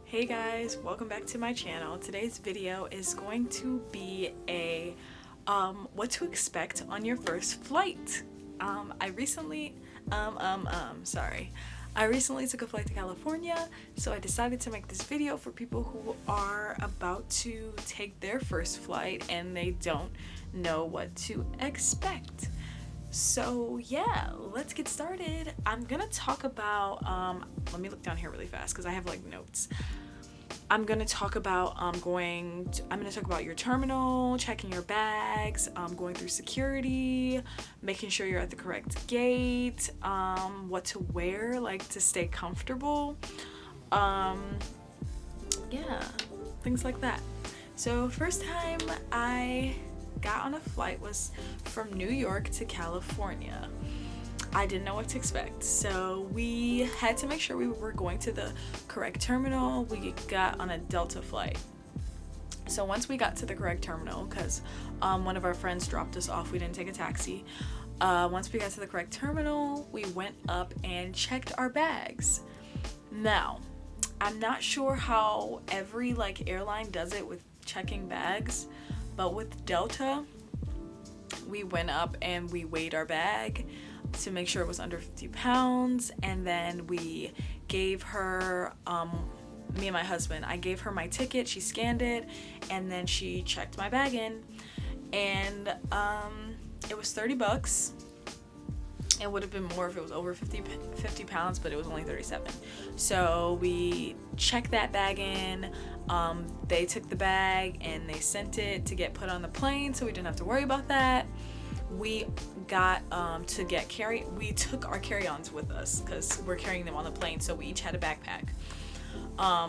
Hey guys, welcome back to my channel. Today's video is going to be a what to expect on your first flight. I recently took a flight to California, so I decided to make this video for people who are about to take their first flight and they don't know what to expect. So yeah, let's get started. I'm gonna talk about let me look down here really fast because I have like notes. I'm gonna talk about talk about your terminal, checking your bags, going through security, making sure you're at the correct gate, what to wear, like to stay comfortable, yeah, things like that. So first time I got on a flight was from New York to California. I didn't know what to expect, so we had to make sure we were going to the correct terminal. We got on a Delta flight. So once we got to the correct terminal, because one of our friends dropped us off, we didn't take a taxi. Once we got to the correct terminal, we went up and checked our bags. Now, I'm not sure how every airline does it with checking bags, but with Delta, we went up and we weighed our bag to make sure it was under 50 pounds, and then we gave her, me and my husband, I gave her my ticket, she scanned it, and then she checked my bag in, and it was $30. It would have been more if it was over 50 pounds, but it was only 37. So we checked that bag in. They took the bag and they sent it to get put on the plane, so we didn't have to worry about that. We got we took our carry-ons with us because we're carrying them on the plane, so we each had a backpack,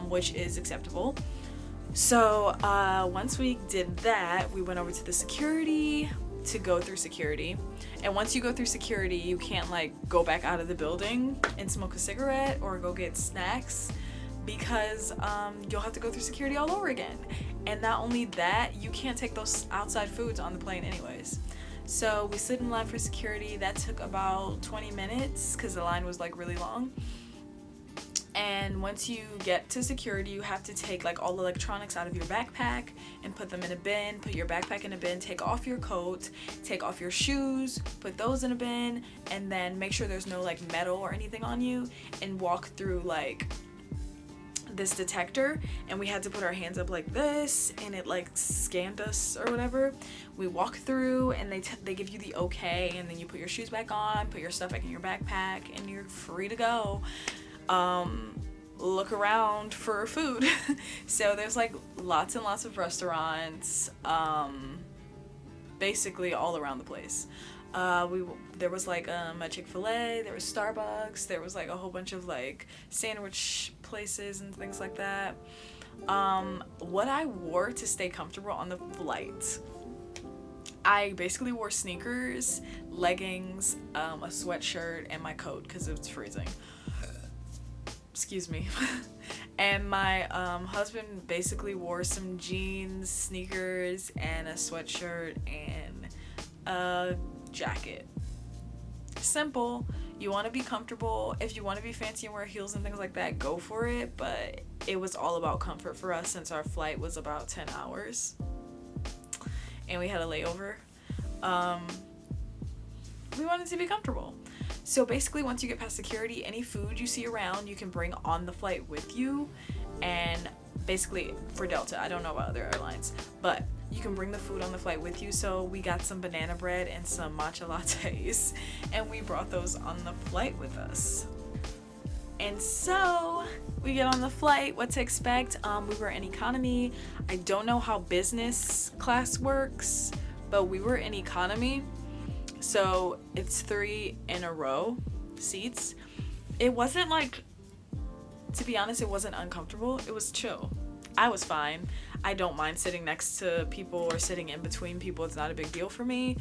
which is acceptable. So once we did that, we went over to the security to go through security, and once you go through security, you can't go back out of the building and smoke a cigarette or go get snacks, because you'll have to go through security all over again. And not only that, you can't take those outside foods on the plane anyways. So we stood in line for security. That took about 20 minutes because the line was really long. And once you get to security, you have to take all the electronics out of your backpack and put them in a bin, put your backpack in a bin, take off your coat, take off your shoes, put those in a bin, and then make sure there's no metal or anything on you, and walk through this detector. And we had to put our hands up like this, and it scanned us or whatever. We walk through and they give you the okay, and then you put your shoes back on, put your stuff back in your backpack, and you're free to go. Look around for food. So there's lots and lots of restaurants, basically all around the place. There was a Chick-fil-A, there was Starbucks, there was a whole bunch of sandwich places and things like that. What I wore to stay comfortable on the flight, I basically wore sneakers, leggings, a sweatshirt, and my coat because it was freezing. Excuse me. And my husband basically wore some jeans, sneakers, and a sweatshirt and a jacket. Simple. You want to be comfortable. If you want to be fancy and wear heels and things like that, go for it. But it was all about comfort for us since our flight was about 10 hours and we had a layover. We wanted to be comfortable. So basically, once you get past security, any food you see around, you can bring on the flight with you. And basically, for Delta, I don't know about other airlines, but you can bring the food on the flight with you. So we got some banana bread and some matcha lattes, and we brought those on the flight with us. And so we get on the flight. What to expect? We were in economy. I don't know how business class works, but we were in economy. So it's 3 in a row seats. It wasn't to be honest, it wasn't uncomfortable. It was chill. I was fine. I don't mind sitting next to people or sitting in between people. It's not a big deal for me.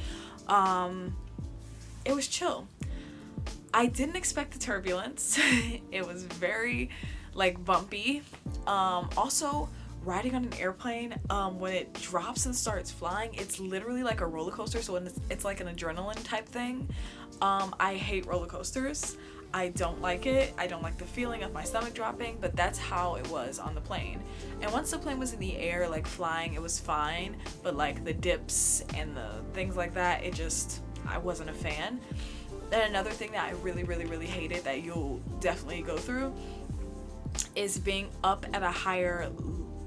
It was chill. I didn't expect the turbulence. It was very bumpy. Also, riding on an airplane, when it drops and starts flying, it's literally like a roller coaster. So when it's like an adrenaline type thing. I hate roller coasters. I don't like it. I don't like the feeling of my stomach dropping, but that's how it was on the plane. And once the plane was in the air, like flying, it was fine. But like the dips and the things like that, I wasn't a fan. And another thing that I really, really, really hated that you'll definitely go through is being up at a higher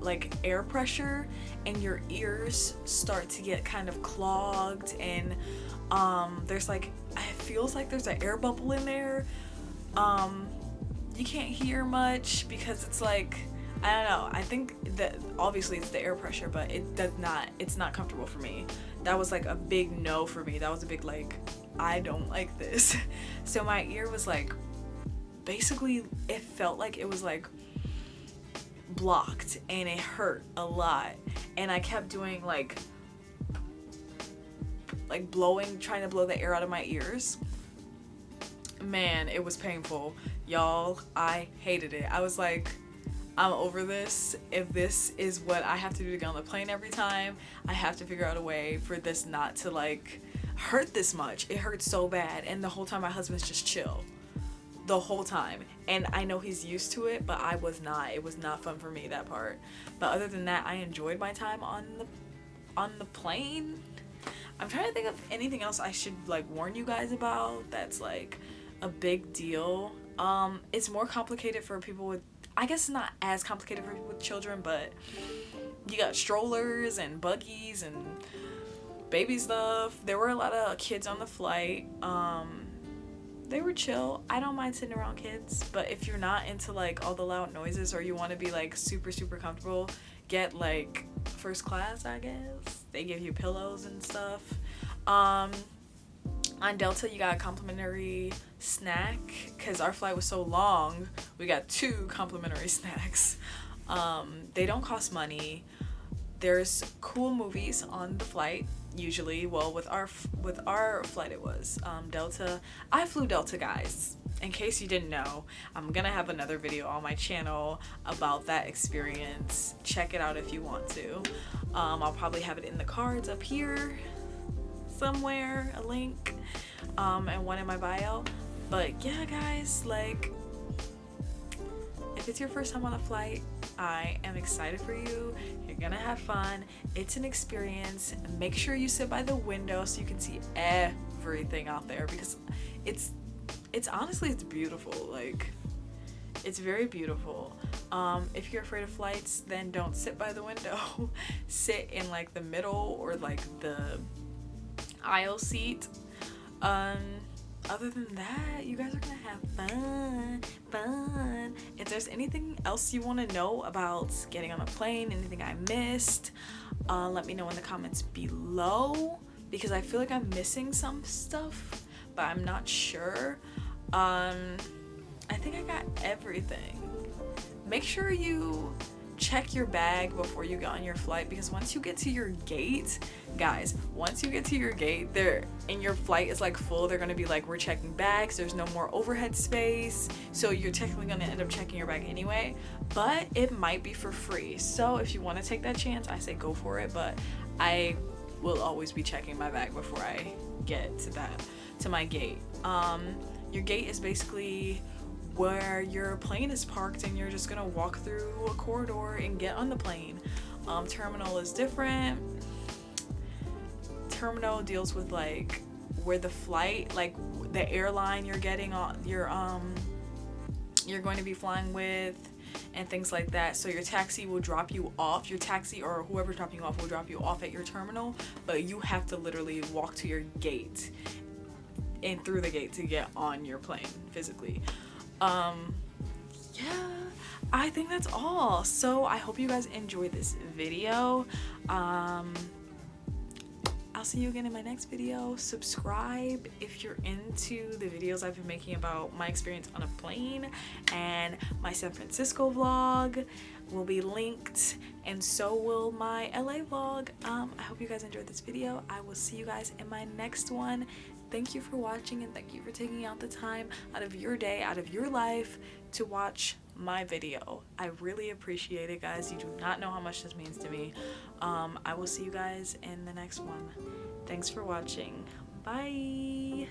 like air pressure and your ears start to get kind of clogged, and there's like, it feels like there's an air bubble in there. You can't hear much because it's like, I don't know, I think that obviously it's the air pressure, but it's not comfortable for me. That was like a big no for me. That was a big like, I don't like this. So my ear was like, basically it felt like it was like blocked, and it hurt a lot, and I kept doing like blowing, trying to blow the air out of my ears. Man, it was painful, y'all. I hated it. I was like, I'm over this. If this is what I have to do to get on the plane every time, I have to figure out a way for this not to like hurt this much. It hurts so bad, and the whole time my husband's just chill the whole time, and I know he's used to it, but I was not. It was not fun for me, that part. But other than that, I enjoyed my time on the plane. I'm trying to think of anything else I should like warn you guys about that's like a big deal. It's more complicated for people with, I guess not as complicated for people with children, but you got strollers and buggies and baby stuff. There were a lot of kids on the flight. They were chill. I don't mind sitting around kids, but if you're not into like all the loud noises, or you want to be like super, super comfortable, get like first class, I guess. They give you pillows and stuff. On Delta, you got a complimentary snack, because our flight was so long. We got 2 complimentary snacks. They don't cost money. There's cool movies on the flight. Usually, well, with our flight, it was Delta. I flew Delta, guys. In case you didn't know, I'm gonna have another video on my channel about that experience. Check it out if you want to. I'll probably have it in the cards up here somewhere, a link, and one in my bio. But yeah, guys, like, if it's your first time on a flight, I am excited for you. You're gonna have fun. It's an experience. Make sure you sit by the window so you can see everything out there, because it's honestly, it's beautiful. Like, it's very beautiful. If you're afraid of flights, then don't sit by the window. Sit in like the middle or like the aisle seat. Other than that, you guys are gonna have fun. If there's anything else you want to know about getting on a plane, anything I missed, let me know in the comments below, because I feel like I'm missing some stuff, but I'm not sure. I think I got everything. Make sure you check your bag before you get on your flight, because once you get to your gate, guys, once you get to your gate there and your flight is like full, they're gonna be like, we're checking bags, there's no more overhead space, so you're technically gonna end up checking your bag anyway, but it might be for free. So if you want to take that chance, I say go for it, but I will always be checking my bag before I get to my gate. Your gate is basically where your plane is parked, and you're just gonna walk through a corridor and get on the plane. Terminal is different. Terminal deals with like where the flight, like the airline you're getting on, you're going to be flying with, and things like that. So your taxi will drop you off. Your taxi or whoever's dropping you off will drop you off at your terminal, but you have to literally walk to your gate and through the gate to get on your plane physically. Yeah, I think that's all. So I hope you guys enjoyed this video. I'll see you again in my next video. Subscribe if you're into the videos I've been making about my experience on a plane, and my San Francisco vlog will be linked, and so will my LA vlog. I hope you guys enjoyed this video. I will see you guys in my next one. Thank you for watching, and thank you for taking out the time out of your day, out of your life, to watch my video. I really appreciate it, guys. You do not know how much this means to me. I will see you guys in the next one. Thanks for watching. Bye.